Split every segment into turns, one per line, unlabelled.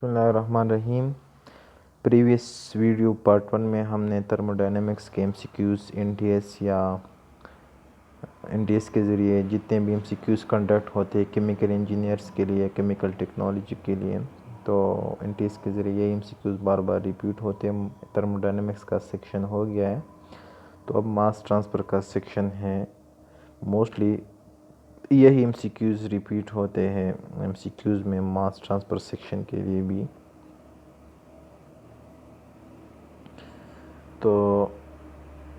बिस्मिल्लाहिर्रहमानिर्रहीम। Previous video part 1 में हमने थर्मोडायनेमिक्स के एमसीक्यूज़ एनटीएस के ज़रिए जितने भी एमसीक्यूज़ कंडक्ट होते हैं केमिकल इंजीनियर्स के लिए, केमिकल टेक्नोलॉजी के लिए, तो एनटीएस के ज़रिए ये एमसीक्यूज़ बार बार रिपीट होते हैं। थर्मोडायनेमिक्स का सेक्शन हो गया है, तो अब मास ट्रांसफ़र का सेक्शन है। मोस्टली यही एमसीक्यूज़ रिपीट होते हैं एमसीक्यूज़ में मास ट्रांसफ़र सेक्शन के लिए भी। तो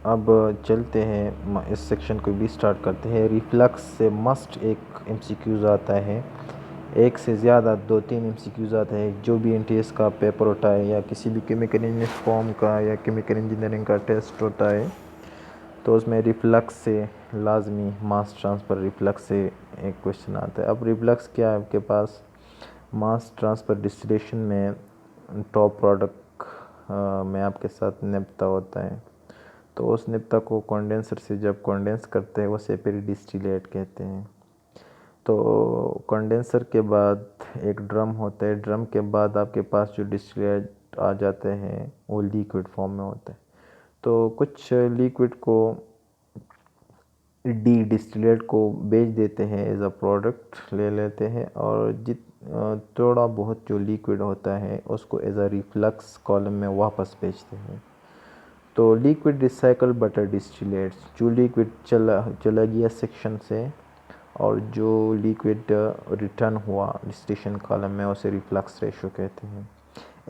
अब चलते हैं, इस सेक्शन को भी स्टार्ट करते हैं। रिफ्लक्स से मस्ट एक एमसीक्यूज़ आता है, एक से ज़्यादा 2-3 एमसीक्यूज़ आता है। जो भी एनटीएस का पेपर होता है या किसी भी केमिकल इंजीनियरिंग फॉर्म का या केमिकल इंजीनियरिंग का टेस्ट होता है, तो उसमें रिफ्लक्स से लाजमी मास ट्रांसफ़र रिफ्लक्स से एक क्वेश्चन आता है। अब रिफ्लक्स क्या है आपके पास? मास ट्रांसफ़र डिस्टिलेशन में टॉप प्रोडक्ट में आपके साथ नेप्ता होता है, तो उस नेप्ता को कंडेंसर से जब कंडेंस करते हैं उसे फिर डिस्टिलेट कहते हैं। तो कंडेंसर के बाद एक ड्रम होता है, ड्रम के बाद आपके पास जो डिस्टिलेट आ जाते हैं वो लिक्विड फॉर्म में होता है। तो कुछ लिक्विड को डी डिस्टिलेट को बेच देते हैं, एज अ प्रोडक्ट ले लेते हैं, और थोड़ा बहुत जो लिक्विड होता है उसको एज अ रिफ्लक्स कॉलम में वापस भेजते हैं। तो लिक्विड रिसाइकल बटर डिस्टिलेट्स, जो लिक्विड चला गया सेक्शन से और जो लिक्विड रिटर्न हुआ डिस्टिलेशन कॉलम में, उसे रिफ्लक्स रेशो कहते हैं,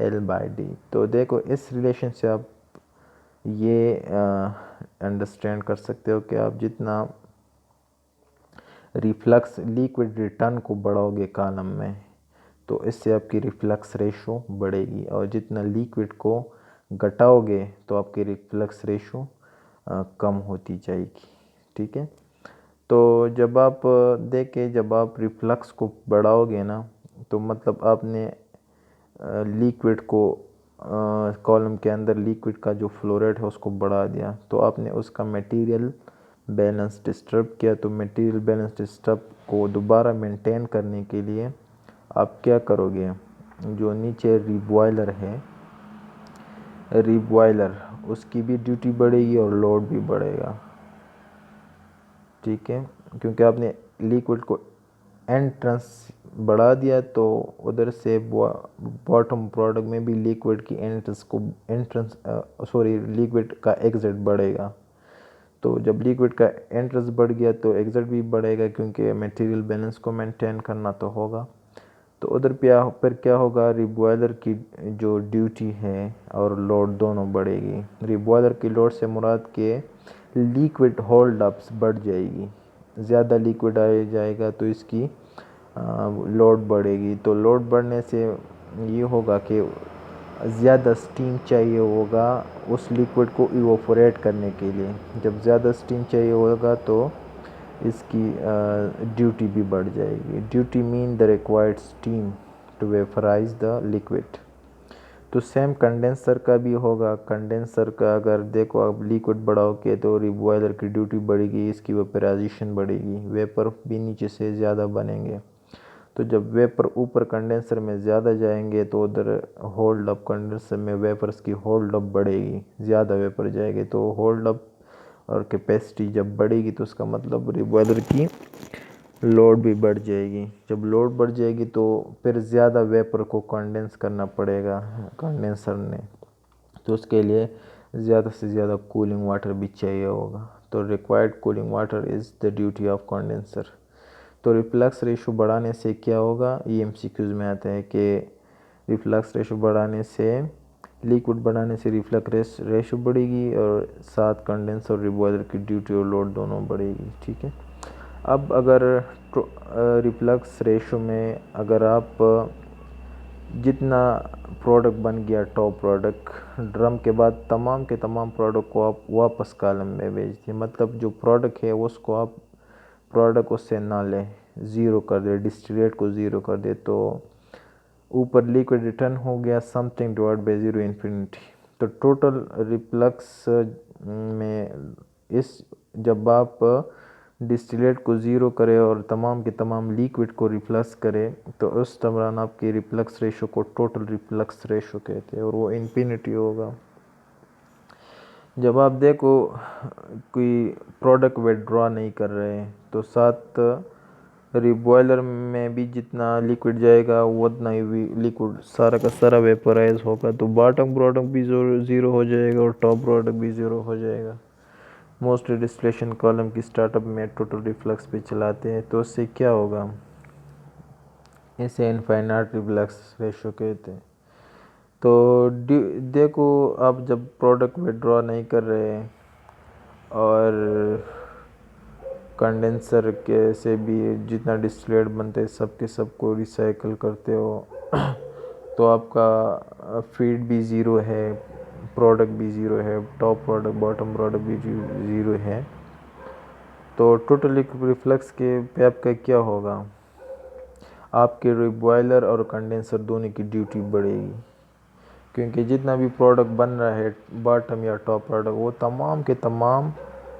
L/D। तो देखो, इस रिलेशन से आप ये अंडरस्टैंड कर सकते हो कि आप जितना रिफ्लक्स लिक्विड रिटर्न को बढ़ाओगे कॉलम में, तो इससे आपकी रिफ्लक्स रेशो बढ़ेगी, और जितना लिक्विड को घटाओगे तो आपकी रिफ्लक्स रेशो कम होती जाएगी। ठीक है, तो जब आप जब आप रिफ्लक्स को बढ़ाओगे ना, तो मतलब आपने लिक्विड को कॉलम के अंदर लिक्विड का जो फ्लो रेट है उसको बढ़ा दिया, तो आपने उसका मटेरियल बैलेंस डिस्टर्ब किया। तो मटेरियल बैलेंस डिस्टर्ब को दोबारा मेंटेन करने के लिए आप क्या करोगे? जो नीचे रिबॉयलर है, रिबॉयलर उसकी भी ड्यूटी बढ़ेगी और लोड भी बढ़ेगा। ठीक है, क्योंकि आपने लिक्विड को एंट्रेंस बढ़ा दिया, तो उधर से बॉटम प्रोडक्ट में भी लिक्विड की लिक्विड का एग्जिट बढ़ेगा। तो जब लिक्विड का एंट्रेंस बढ़ गया तो एग्जिट भी बढ़ेगा, क्योंकि मटेरियल बैलेंस को मेंटेन करना तो होगा। तो उधर पर क्या होगा? रिबॉयलर की जो ड्यूटी है और लोड दोनों बढ़ेगी। रिबॉयलर की लोड से मुराद के लिक्विड होल्ड अप्स बढ़ जाएगी, ज़्यादा लिक्विड आ जाएगा तो इसकी लोड बढ़ेगी। तो लोड बढ़ने से ये होगा कि ज़्यादा स्टीम चाहिए होगा उस लिक्विड को इवोपोरेट करने के लिए। जब ज़्यादा स्टीम चाहिए होगा तो इसकी ड्यूटी भी बढ़ जाएगी। Duty mean the required steam to vaporise the liquid. तो सेम कंडेंसर का भी होगा। कंडेंसर का अगर देखो आप लिक्विड बढ़ाओगे तो रिबॉयलर की ड्यूटी बढ़ेगी, इसकी वेपराइजेशन बढ़ेगी, वेपर भी नीचे से ज़्यादा बनेंगे। तो जब वेपर ऊपर कंडेंसर में ज़्यादा जाएंगे तो उधर होल्ड अप कंडेंसर में वेपर्स की होल्ड अप बढ़ेगी, ज़्यादा वेपर जाएंगे तो होल्ड अप और कैपेसिटी जब बढ़ेगी तो उसका मतलब रिबॉयलर की लोड भी बढ़ जाएगी। जब लोड बढ़ जाएगी तो फिर ज़्यादा वेपर को कंडेंस करना पड़ेगा कंडेंसर ने, तो उसके लिए ज़्यादा से ज़्यादा कूलिंग वाटर भी चाहिए होगा। तो required cooling water is the duty of condenser. तो रिफ्लक्स रेशो बढ़ाने से क्या होगा? ये एमसीक्यूज़ में आता है कि रिफ्लक्स रेशो बढ़ाने से, लिक्विड बढ़ाने से रिफ्लक्स रेशो बढ़ेगी, और साथ कंडेंसर और रिबॉयलर की ड्यूटी और लोड दोनों बढ़ेगी। ठीक है, अब अगर रिफ्लक्स रेशो में अगर आप जितना प्रोडक्ट बन गया टॉप प्रोडक्ट, ड्रम के बाद तमाम के तमाम प्रोडक्ट को आप वापस कॉलम में भेज दिए, मतलब जो प्रोडक्ट है उसको आप प्रोडक्ट उससे ना लें, ज़ीरो कर दे, डिस्टिलेट को ज़ीरो कर दे, तो ऊपर लिक्विड रिटर्न हो गया something divide by zero infinity. तो टोटल रिफ्लक्स में जब आप डिस्टिलेट को ज़ीरो करे और तमाम के तमाम लिक्विड को रिफ्लक्स करे, तो उस दौरान आपकी रिफ्लक्स रेशो को टोटल रिफ्लक्स रेशो कहते हैं और वो इन्फिनिटी होगा। जब आप देखो कोई प्रोडक्ट विड्रॉ नहीं कर रहे हैं तो साथ रिबॉयलर में भी जितना लिक्विड जाएगा वो उतना ही लिक्विड सारा का सारा वेपराइज होगा, तो बॉटम प्रोडक्ट भी ज़ीरो हो जाएगा और टॉप प्रोडक्ट भी ज़ीरो हो जाएगा। मोस्टली डिस्टिलेशन कॉलम की स्टार्टअप में टोटल रिफ्लक्स पे चलाते हैं, तो उससे क्या होगा, इसे इनफाइनाइट रिफ्लक्स रेशो कहते हैं। तो देखो आप जब प्रोडक्ट विड्रॉ नहीं कर रहे हैं और कंडेंसर के से भी जितना डिस्टिलेट बनते हैं सब के सब को रिसाइकल करते हो तो आपका फीड भी ज़ीरो है, प्रोडक्ट भी ज़ीरो है, टॉप प्रोडक्ट बॉटम प्रोडक्ट भी ज़ीरो है, तो टोटल रिफ्लक्स के पे आपका क्या होगा, आपके रिबॉयलर और कंडेंसर दोनों की ड्यूटी बढ़ेगी, क्योंकि जितना भी प्रोडक्ट बन रहा है बॉटम या टॉप प्रोडक्ट वो तमाम के तमाम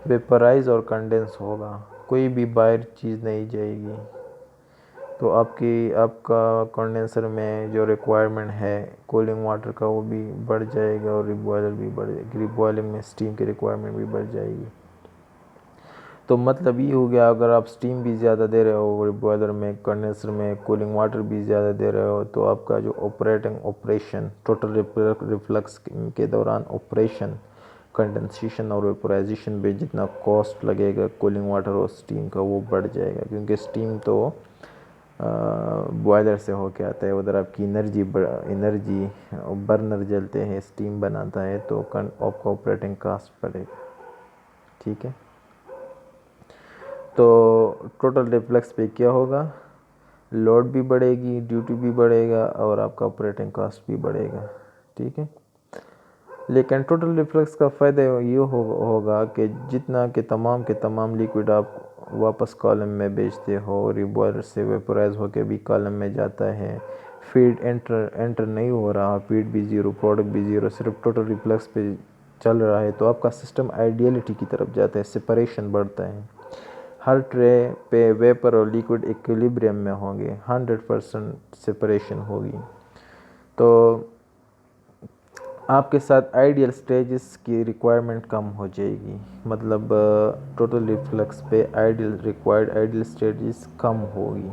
वेपराइज और कंडेंस होगा, कोई भी बाहर चीज़ नहीं जाएगी। तो आपका कंडेंसर में जो रिक्वायरमेंट है कूलिंग वाटर का वो भी बढ़ जाएगा और रिबॉयलर भी बढ़ जाएगी, रिबॉयलिंग में स्टीम की रिक्वायरमेंट भी बढ़ जाएगी। तो मतलब ये हो गया, अगर आप स्टीम भी ज़्यादा दे रहे हो रिबॉयलर में, कंडेंसर में कूलिंग वाटर भी ज़्यादा दे रहे हो, तो आपका जो ऑपरेशन टोटल रिफ्लक्स के दौरान ऑपरेशन कंडेंसेशन और वेपोराइजेशन पे जितना कॉस्ट लगेगा कूलिंग वाटर और स्टीम का वो बढ़ जाएगा, क्योंकि स्टीम तो बॉयलर से होके आता है, उधर आपकी एनर्जी बर्नर जलते हैं स्टीम बनाता है, तो आपका ऑपरेटिंग कास्ट बढ़ेगा। ठीक है, तो टोटल रिफ्लक्स पे क्या होगा, लोड भी बढ़ेगी, ड्यूटी भी बढ़ेगा और आपका ऑपरेटिंग कास्ट भी बढ़ेगा। ठीक है, लेकिन टोटल रिफ्लक्स का फ़ायदा ये होगा कि जितना के तमाम लिक्विड आप वापस कॉलम में भेजते हो, रिबॉयलर से वेपोराइज होकर भी कॉलम में जाता है, फीड एंटर नहीं हो रहा, फीड भी ज़ीरो, प्रोडक्ट भी ज़ीरो, सिर्फ टोटल रिफ्लक्स पे चल रहा है, तो आपका सिस्टम आइडियलिटी की तरफ जाता है, सेपरेशन बढ़ता है, हर ट्रे पे वेपर और लिक्विड इक्विलिब्रियम में होंगे, 100% सेपरेशन होगी। तो आपके साथ आइडियल स्टेजेस की रिक्वायरमेंट कम हो जाएगी, मतलब टोटल रिफ्लक्स पे आइडियल स्टेजेस कम होगी,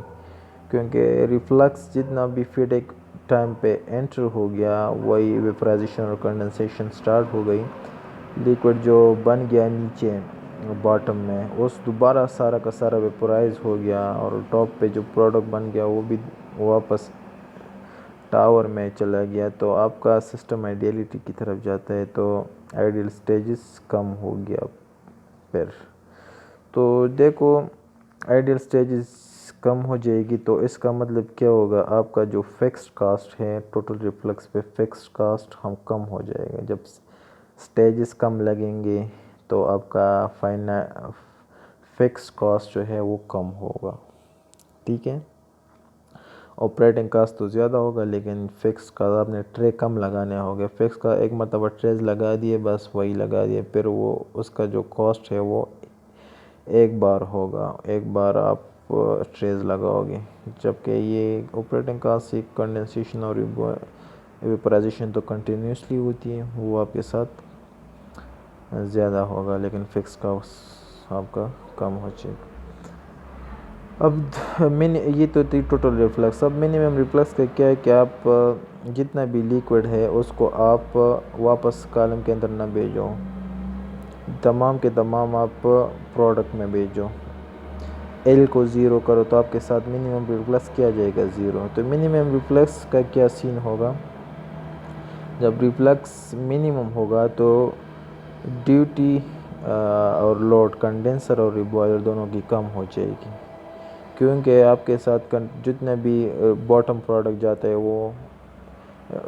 क्योंकि रिफ्लक्स जितना भी फीड एक टाइम पे एंटर हो गया वही वेपराइजेशन और कंडेंसेशन स्टार्ट हो गई, लिक्विड जो बन गया नीचे बॉटम में उस दोबारा सारा का सारा वेपोराइज हो गया और टॉप पे जो प्रोडक्ट बन गया वो भी वापस टावर में चला गया, तो आपका सिस्टम आइडियलिटी की तरफ जाता है, तो आइडियल स्टेजेस कम हो गया फिर। तो देखो आइडियल स्टेजेस कम हो जाएगी तो इसका मतलब क्या होगा, आपका जो फिक्स्ड कास्ट है टोटल रिफ्लक्स पे फिक्स्ड कास्ट हम कम हो जाएगा, जब स्टेजेस कम लगेंगे तो आपका फिक्स्ड कास्ट जो है वो कम होगा। ठीक है, ऑपरेटिंग कास्ट तो ज़्यादा होगा लेकिन फिक्स का आपने ट्रे कम लगाने होंगे, फिक्स का एक मरतबा ट्रेज लगा दिए बस वही लगा दिए, फिर वो उसका जो कॉस्ट है वो एक बार होगा, एक बार आप ट्रेज लगाओगे, जबकि ये ऑपरेटिंग कास्ट से कंडेंसेशन और वेपोराइजेशन तो कंटिन्यूसली होती है, वो आपके साथ ज़्यादा होगा, लेकिन फिक्स कास्ट आपका कम हो जाएगा। अब ये तो थी टोटल रिफ्लक्स। अब मिनिमम रिफ्लक्स का क्या है कि आप जितना भी लिक्विड है उसको आप वापस कॉलम के अंदर ना भेजो, तमाम के तमाम आप प्रोडक्ट में भेजो, एल को ज़ीरो करो तो आपके साथ मिनिमम रिफ्लक्स क्या जाएगा, ज़ीरो। तो मिनिमम रिफ्लक्स का क्या सीन होगा, जब रिफ्लक्स मिनिमम होगा तो ड्यूटी और लोड कंडेंसर और रिबॉयलर दोनों की कम हो जाएगी, क्योंकि आपके साथ जितने भी बॉटम प्रोडक्ट जाता है वो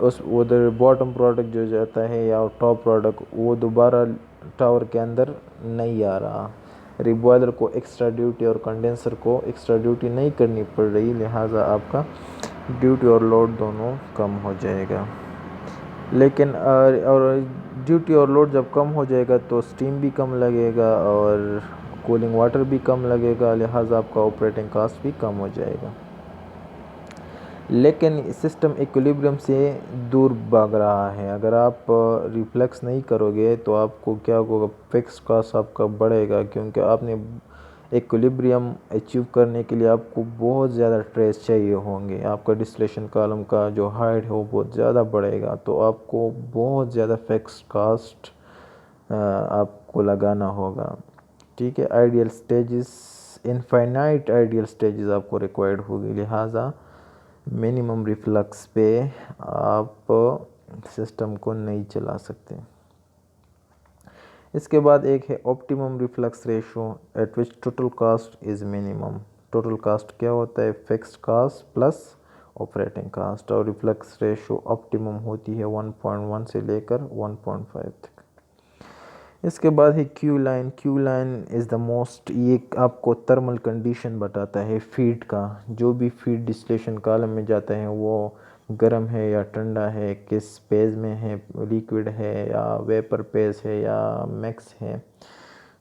उस उधर बॉटम प्रोडक्ट जो जाता है या टॉप प्रोडक्ट वो दोबारा टावर के अंदर नहीं आ रहा, रिबॉयलर को एक्स्ट्रा ड्यूटी और कंडेंसर को एक्स्ट्रा ड्यूटी नहीं करनी पड़ रही, लिहाजा आपका ड्यूटी और लोड दोनों कम हो जाएगा। लेकिन और ड्यूटी और लोड जब कम हो जाएगा तो स्टीम भी कम लगेगा और कूलिंग वाटर भी कम लगेगा, लिहाजा आपका ऑपरेटिंग कास्ट भी कम हो जाएगा। लेकिन सिस्टम इक्विलिब्रियम से दूर भाग रहा है। अगर आप रिफ्लेक्स नहीं करोगे तो आपको क्या होगा, फिक्स कास्ट आपका बढ़ेगा, क्योंकि आपने इक्विलिब्रियम अचीव करने के लिए आपको बहुत ज़्यादा ट्रेस चाहिए होंगे। आपका डिस्टिलेशन कॉलम का जो हाइट है वो बहुत ज़्यादा बढ़ेगा, तो आपको बहुत ज़्यादा फिक्स कास्ट आपको लगाना होगा। ठीक है, ideal stages, infinite ideal stages आपको रिक्वायर्ड होगी, लिहाजा मिनिमम रिफ्लक्स पे आप सिस्टम को नहीं चला सकते। इसके बाद एक है optimum reflux ratio at which total cost is minimum. Total cost क्या होता है, fixed cost plus operating cost, और रिफ्लक्स रेशो ऑप्टिमम होती है 1.1 से लेकर 1.5 तक। इसके बाद है Q line. Q line is the most, ये आपको थर्मल कंडीशन बताता है फीड का। जो भी फीड डिस्टिलेशन कॉलम में जाता है वो गर्म है या ठंडा है, किस फेज़ में है, लिक्विड है या वेपर फेज़ है या मैक्स है,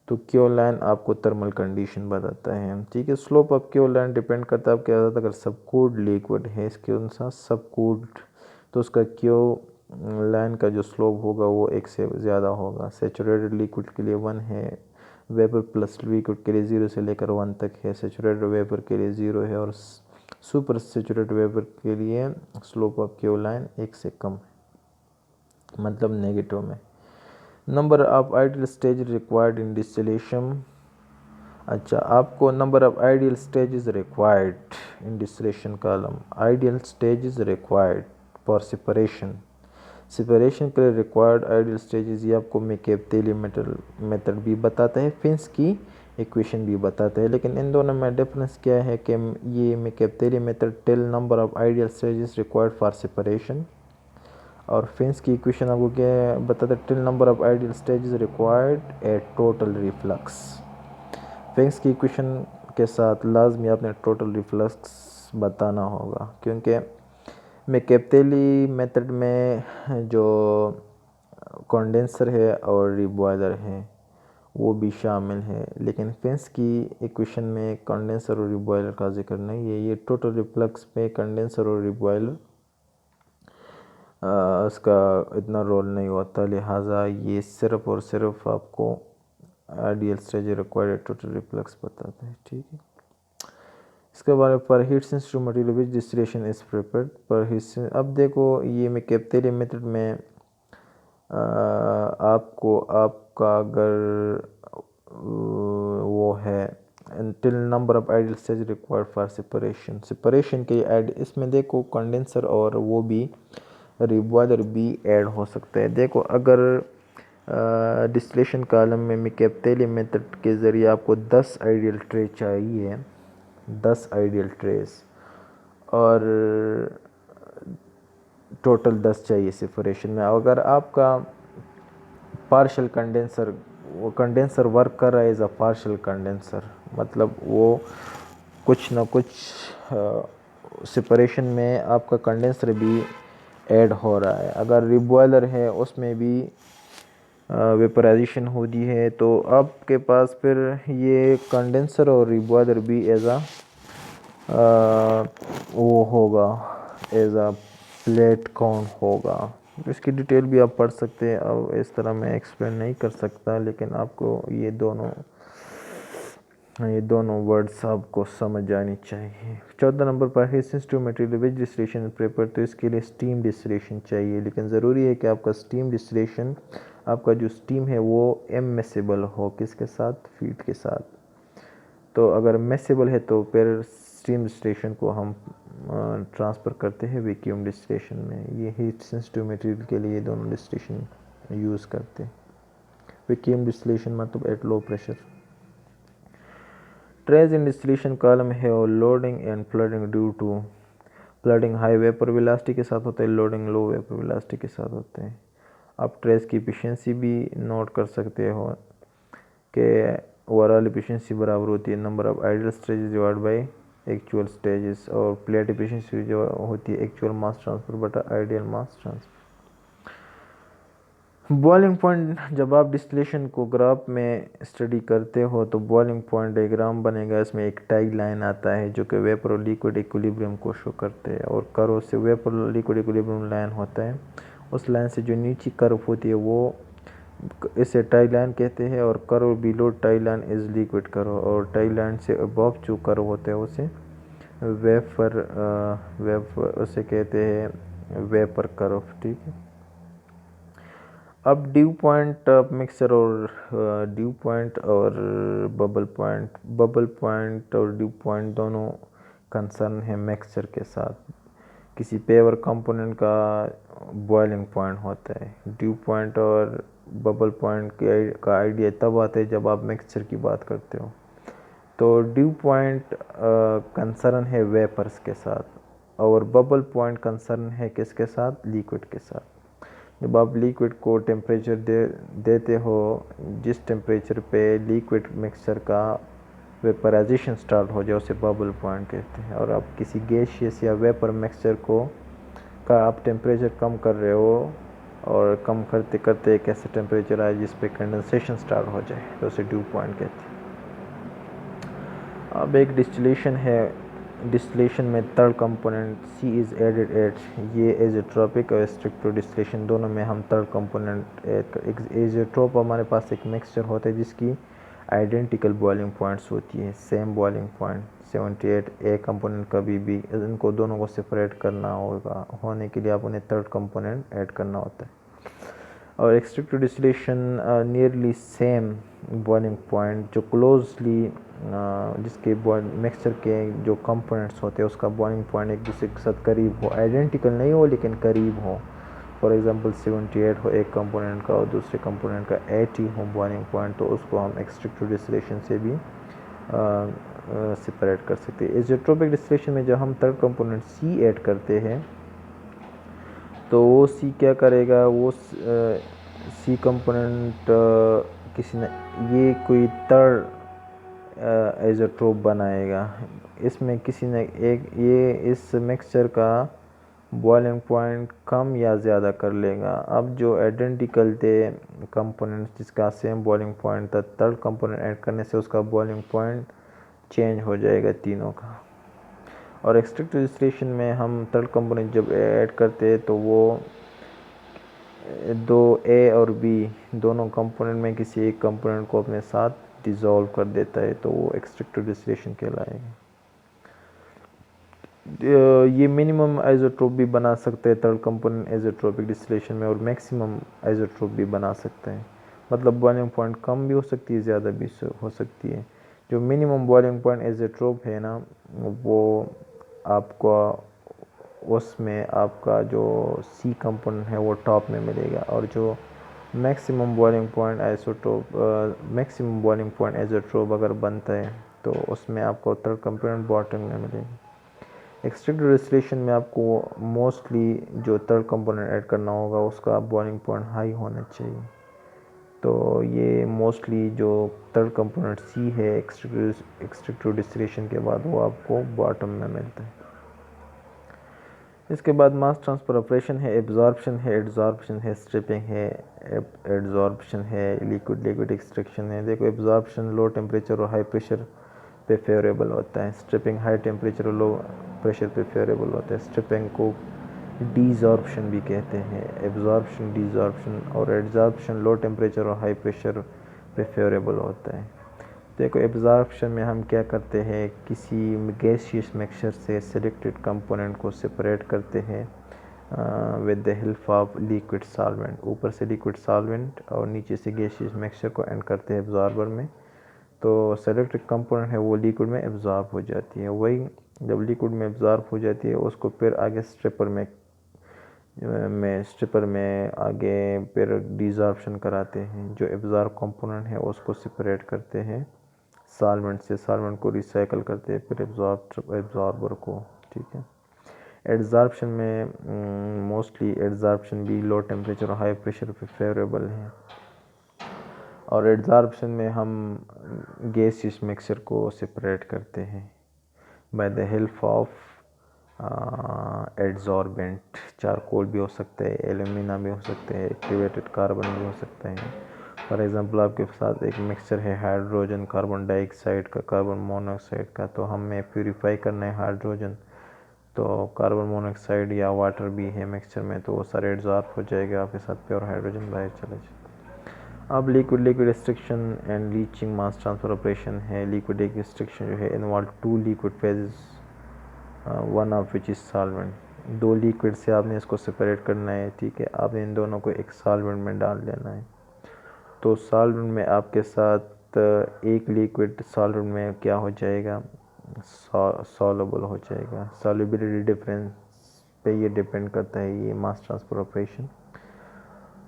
तो क्यू लाइन आपको थर्मल कंडीशन बताता है। ठीक है, slope of Q line depend करता है क्या होता है, अगर सबकूल्ड लिक्विड है इसके अनुसार सबकूल्ड, तो उसका क्यू लाइन का जो स्लोप होगा वो 1 से ज़्यादा होगा। सेचुरेटेड लिक्विड के लिए 1 है, वेपर प्लस लिक्विड के लिए 0 से लेकर 1 तक है, सेचुरेटेड वेपर के लिए 0 है, और सुपर सेचुरेटेड वेपर के लिए स्लोप ऑफ क्यू लाइन 1 से कम है, मतलब नेगेटिव में। Number of ideal stage required in distillation. अच्छा, आपको number of ideal stages required in distillation column, ideal stages required for separation के लिए रिक्वायर्ड आइडियल स्टेजेस, ये आपको मैककेली मेथड भी बताता है, फिंस की इक्वेशन भी बताता है। लेकिन इन दोनों में डिफरेंस क्या है कि ये मैककेली method tell number of ideal stages required for separation, और फिंस की इक्वेशन आपको क्या बताता है, tell number of ideal stages required at total reflux. Fenske की इक्वेशन के साथ लाजमी आपने टोटल रिफ्लक्स बताना होगा, क्योंकि मैककेली मेथड में जो कंडेंसर है और रिबॉयलर है वो भी शामिल है, लेकिन फिंस की इक्वेशन में कंडेंसर और रिबॉयलर का जिक्र नहीं है। ये टोटल रिफ्लक्स में कंडेंसर और रिबॉयलर उसका इतना रोल नहीं होता, लिहाजा ये सिर्फ और सिर्फ आपको ideal stage required total reflux बताता है। ठीक है, इसके बारे में पर heat sensitive material which distillation is prepared पर हीट। अब देखो ये मैककेली मेथड में आपको आपका अगर वो है till number of ideal stage required for separation के ऐड, इसमें देखो कंडेंसर और वो भी रिबॉयलर भी ऐड हो सकता है। देखो अगर डिस्टिलेशन कॉलम में मैककेली मेथड के ज़रिए आपको 10 आइडियल ट्रे चाहिए, 10 आइडियल ट्रेस, और टोटल 10 चाहिए सेपरेशन में। अगर आपका पार्शल कंडेंसर, वो कंडेंसर वर्क कर रहा है एज अ पार्शल कंडेंसर, मतलब वो कुछ ना कुछ सेपरेशन में आपका कंडेंसर भी ऐड हो रहा है। अगर रिबॉयलर है उसमें भी वेपराइजेशन होती है, तो आपके पास फिर ये कंडेंसर और रिबॉयलर भी एज आ वो होगा, एज आ प्लेट काउंट होगा। इसकी डिटेल भी आप पढ़ सकते हैं, अब इस तरह मैं एक्सप्लेन नहीं कर सकता, लेकिन आपको ये दोनों वर्ड्स आपको समझ आनी चाहिए। 14 नंबर पर है sensitive material which distillation prefer, तो इसके लिए स्टीम डिस्टिलेशन चाहिए, लेकिन ज़रूरी है कि आपका स्टीम डिस्टिलेशन, आपका जो स्टीम है वो इममिसिबल हो, किसके साथ, फीड के साथ। तो अगर मिसिबल है तो फिर स्टीम डिस्टिलेशन को हम ट्रांसफ़र करते हैं वैक्यूम डिस्टिलेशन में। ये हीट सेंसिटिव मटेरियल के लिए दोनों डिस्टिलेशन यूज़ करते हैं। वैक्यूम डिस्टिलेशन मतलब at low pressure. Trays in distillation column है और loading and flooding due to flooding high vapour velocity के साथ होता है, लोडिंग लो वेपर वेलोसिटी के साथ होते हैं। आप ट्रेस की एफिशिएंसी भी नोट कर सकते हो कि ओवरऑल एफिशिएंसी बराबर होती है number of ideal stages divide by actual stages, और प्लेट एफिशिएंसी जो होती है एक्चुअल मास ट्रांसफ़र बटा आइडियल मास ट्रांसफ़र। बॉइलिंग पॉइंट, जब आप डिस्टिलेशन को ग्राफ में स्टडी करते हो तो बॉइलिंग पॉइंट डायग्राम बनेगा। इसमें एक टाइग लाइन आता है जो कि वेपर और लिक्विड इक्विलिब्रियम को शो करते हैं, और कर्व से वेपर और लिक्विड इक्विलिब्रियम लाइन होता है। उस लाइन से जो नीचे कर्व होती है वो इसे टाइग लाइन कहते हैं, और curve below tie line is liquid curve, और टाइग लाइन से अबव जो कर्व होते हैं उसे वेपर उसे कहते हैं वेपर कर्व। ठीक है। अब ड्यू पॉइंट मिक्सचर और ड्यू पॉइंट और बबल पॉइंट और ड्यू पॉइंट दोनों कंसर्न है मिक्सचर के साथ। किसी पेवर कंपोनेंट का बॉइलिंग पॉइंट होता है। ड्यू पॉइंट और बबल पॉइंट का आइडिया तब आता है जब आप मिक्सचर की बात करते हो। तो ड्यू पॉइंट कंसर्न है वेपर्स के साथ, और बबल पॉइंट कंसर्न है किसके साथ? लिक्विड के साथ। जब आप लिक्विड को टेम्परेचर देते हो, जिस टेम्परेचर पे लिक्विड मिक्सचर का वेपराइजेशन स्टार्ट हो जाए उसे बबल पॉइंट कहते हैं। और आप किसी गैसियस या वेपर मिक्सचर का आप टेम्परेचर कम कर रहे हो, और कम करते करते एक ऐसा टेम्परेचर आए जिस पे कंडेंसेशन स्टार्ट हो जाए तो उसे ड्यू पॉइंट कहते हैं। अब एक डिस्टिलेशन है। डिस्टिलेशन में third component C is added at, ये एज़ोट्रोपिक और स्ट्रिक्टो डिस्टिलेशन दोनों में हम थर्ड कंपोनेंट एज़ोट्रोप हमारे पास एक मिक्सचर होता है जिसकी आइडेंटिकल बॉइलिंग पॉइंट्स होती है, सेम बॉइलिंग पॉइंट 78। ए कंपोनेंट कभी भी इनको दोनों को सेपरेट करना होगा, होने के लिए आप उन्हें थर्ड कंपोनेंट ऐड करना होता है। और extractive distillation nearly same boiling point जो क्लोजली जिसके मिक्सचर के जो कंपोनेंट्स होते हैं उसका बॉइलिंग पॉइंट एक दूसरे के साथ करीब हो, आइडेंटिकल नहीं हो लेकिन करीब हो। फॉर एग्जांपल 78 हो एक कंपोनेंट का और दूसरे कंपोनेंट का 80 हो बॉइलिंग पॉइंट, तो उसको हम एक्सट्रैक्टिव डिस्टिलेशन से भी सेपरेट कर सकते हैं। एज़ोट्रोपिक डिस्टिलेशन में जब हम थर्ड कंपोनेंट सी ऐड करते हैं तो वो सी क्या करेगा, वो सी कंपोनेंट किसी ने ये कोई थर्ड एज़ोट्रोप बनाएगा। इसमें किसी ने एक ये इस मिक्सचर का बॉइलिंग पॉइंट कम या ज़्यादा कर लेगा। अब जो आइडेंटिकल थे कंपोनेंट्स जिसका सेम बॉइलिंग पॉइंट था, थर्ड कंपोनेंट ऐड करने से उसका बॉइलिंग पॉइंट चेंज हो जाएगा तीनों का। और एक्सट्रैक्टिव डिस्टिलेशन में हम थर्ड कंपोनेंट जब ऐड करते हैं तो वो दो ए और बी दोनों कंपोनेंट में किसी एक कंपोनेंट को अपने साथ डिज़ोल्व कर देता है, तो वो एक्सट्रैक्टिव डिस्टिलेशन कहलाएगा। ये मिनिमम आइसोट्रोप भी बना सकते हैं थर्ड कंपोनेंट आइसोट्रोपिक डिस्टिलेशन में, और मैक्सिमम आइसोट्रोप भी बना सकते हैं। मतलब बॉइलिंग पॉइंट कम भी हो सकती है, ज़्यादा भी हो सकती है। जो मिनिमम बॉइलिंग पॉइंट आइसोट्रोप है ना, वो आपको उसमें आपका जो सी कंपोनेंट है वो टॉप में मिलेगा, और जो maximum boiling point maximum boiling point azeotrope अगर बनता है तो उसमें आपको थर्ड कंपोनेंट बॉटम में मिलेगा। एक्सट्रैक्टिव डिस्टिलेशन में आपको मोस्टली जो थर्ड कंपोनेंट ऐड करना होगा उसका बॉइलिंग पॉइंट हाई होना चाहिए। तो ये मोस्टली जो थर्ड कंपोनेंट सी है एक्सट्रैक्टिव डिस्टिलेशन के बाद वो आपको बॉटम में मिलता है। इसके बाद मास ट्रांसफ़र ऑपरेशन है, एब्जॉर्प्शन है, एडजॉर्प्शन है, स्ट्रिपिंग है, एडजॉर्प्शन है, लिक्विड लिक्विड एक्सट्रैक्शन है। देखो एब्जॉर्प्शन लो टेम्परेचर और हाई प्रेशर पे फेवरेबल होता है, स्ट्रिपिंग हाई टेम्परेचर और लो प्रेशर पे फेवरेबल होता है। स्ट्रिपिंग को डीजॉर्प्शन भी कहते हैं, एब्जॉर्प्शन डीजॉर्प्शन, और एडजॉर्प्शन लो टेम्परेचर और हाई प्रेशर पे फेवरेबल होता है। देखो एब्जॉर्प्शन में हम क्या करते हैं, किसी गैसियस मिक्सचर से सिलेक्टेड कंपोनेंट को सेपरेट करते हैं with the help of liquid solvent. ऊपर से लिक्विड सॉल्वेंट और नीचे से गैसियस मिक्सचर को एंड करते हैं एब्जॉर्बर में, तो सेलेक्टेड कंपोनेंट है वो लिक्विड में एब्जॉर्ब हो जाती है। वही जब लिक्विड में एब्जॉर्ब हो जाती है उसको फिर आगे स्ट्रिपर में आगे फिर डिजॉर्प्शन कराते हैं। जो एब्जॉर्ब कंपोनेंट है उसको सेपरेट करते हैं सॉल्वेंट से, सॉल्वेंट को रिसाइकल करते हैं फिर एब्जॉर्बर को। ठीक है। एडजॉर्प्शन में मोस्टली एडजॉर्प्शन भी लो टेम्परेचर और हाई प्रेशर पे फेवरेबल है, और एडजॉर्प्शन में हम गैसियस मिक्सचर को सेपरेट करते हैं by the help of adsorbent, charcoal भी हो सकता है, एल्यूमिना भी हो सकते हैं, एक्टिवेटेड कार्बन भी हो सकते हैं। फॉर एग्जांपल आपके साथ एक मिक्सचर है हाइड्रोजन कार्बन डाइऑक्साइड का, कार्बन मोनोऑक्साइड का, तो हमें प्यूरिफाई करना है हाइड्रोजन, तो कार्बन मोनोऑक्साइड या वाटर भी है मिक्सचर में, तो वो सारे एड्जॉर्ब हो जाएगा, आपके साथ प्योर हाइड्रोजन बाहर चला जाएगा। अब liquid liquid extraction and leaching mass transfer operation है। लिक्विड एक्सट्रैक्शन जो है involve two liquid phases, one of which is solvent. दो लिक्विड से आपने इसको सेपरेट करना है, ठीक है। आपने इन दोनों को एक सॉल्वेंट में डाल देना है। तो सॉल्वेंट में आपके साथ एक लिक्विड सॉल्वेंट में क्या हो जाएगा, सॉल्युबल हो जाएगा। सॉल्युबिलिटी डिफरेंस पे ये डिपेंड करता है ये मास ट्रांसफर ऑपरेशन।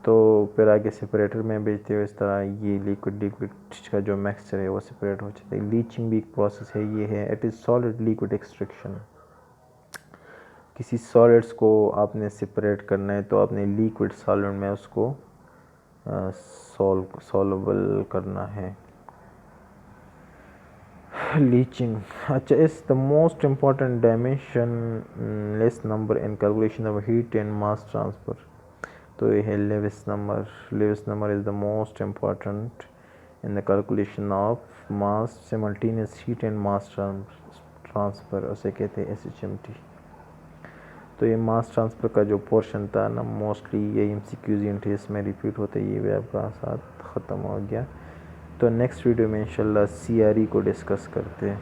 तो फिर आगे सेपरेटर में भेजते हुए इस तरह ये लिक्विड लिक्विड का जो मिक्सचर है वो सेपरेट हो जाता है। लीचिंग भी एक प्रोसेस है, ये है it is solid liquid extraction. किसी सॉलिड्स को आपने सेपरेट करना है तो आपने लिक्विड सॉल्वेंट में उसको सॉल्युबल करना है। लीचिंग, अच्छा, is the most important dimensionless number in calculation of heat and mass transfer. तो ये है Lewis number. Lewis number is the most important in the calculation of mass simultaneous heat and mass transfer, उसे कहते हैं SHMT। तो ये मास transfer का जो पोर्शन था ना, मोस्टली ये MCQs इसमें रिपीट होते, ये भी आपका साथ ख़त्म हो गया। तो नेक्स्ट वीडियो में इंशाल्लाह CRE को डिस्कस करते हैं।